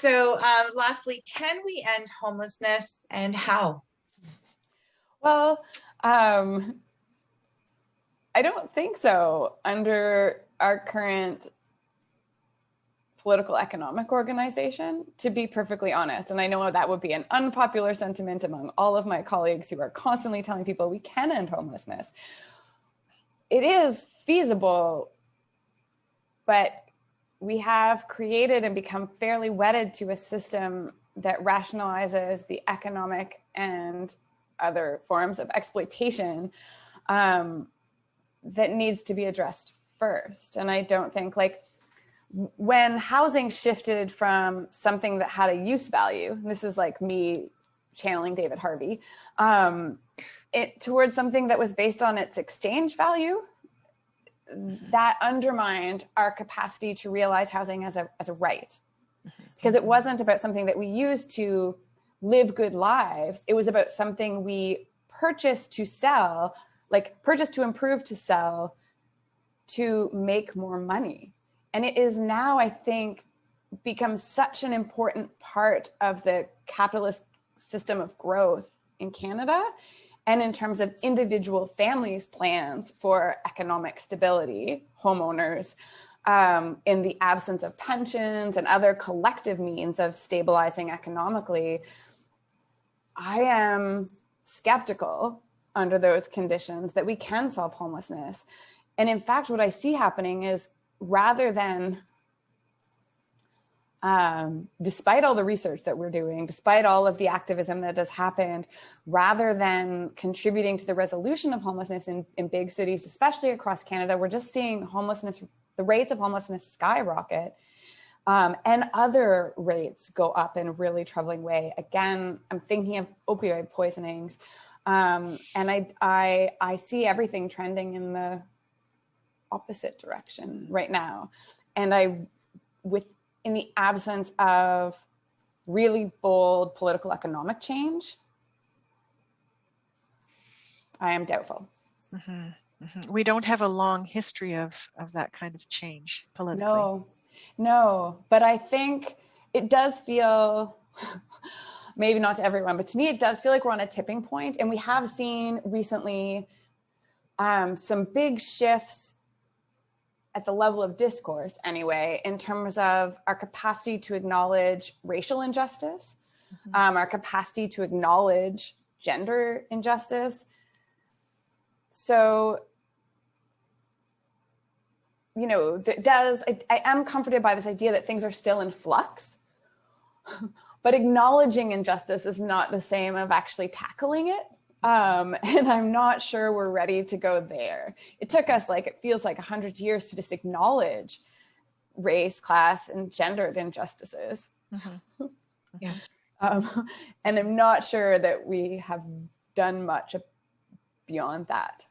So lastly, can we end homelessness and how? Well, I don't think so under our current political economic organization, to be perfectly honest. And I know that would be an unpopular sentiment among all of my colleagues who are constantly telling people we can end homelessness. It is feasible, but we have created and become fairly wedded to a system that rationalizes the economic and other forms of exploitation that needs to be addressed first. And I don't think, like, when housing shifted from something that had a use value, this is like me channeling David Harvey, towards something that was based on its exchange value, that undermined our capacity to realize housing as a right. Because it wasn't about something that we used to live good lives. It was about something we purchased to sell, like purchase to improve to sell, to make more money. And it is now, I think, become such an important part of the capitalist system of growth in Canada, and in terms of individual families' plans for economic stability, homeowners, in the absence of pensions and other collective means of stabilizing economically. I am skeptical under those conditions that we can solve homelessness. And in fact, what I see happening is, rather than, despite all the research that we're doing, despite all of the activism that has happened, rather than contributing to the resolution of homelessness in big cities, especially across Canada, we're just seeing homelessness, the rates of homelessness skyrocket, and other rates go up in a really troubling way. Again, I'm thinking of opioid poisonings, and I see everything trending in the opposite direction right now. And in the absence of really bold political economic change, I am doubtful. Mm-hmm. Mm-hmm. We don't have a long history of that kind of change politically. No, but I think it does feel, maybe not to everyone, but to me, it does feel like we're on a tipping point. And we have seen recently some big shifts at the level of discourse anyway, in terms of our capacity to acknowledge racial injustice, our capacity to acknowledge gender injustice. So, you know, I am comforted by this idea that things are still in flux, but acknowledging injustice is not the same of actually tackling it. And I'm not sure we're ready to go there. It took us, it feels like 100 years to just acknowledge race, class, and gendered injustices. Mm-hmm. Yeah. And I'm not sure that we have done much beyond that.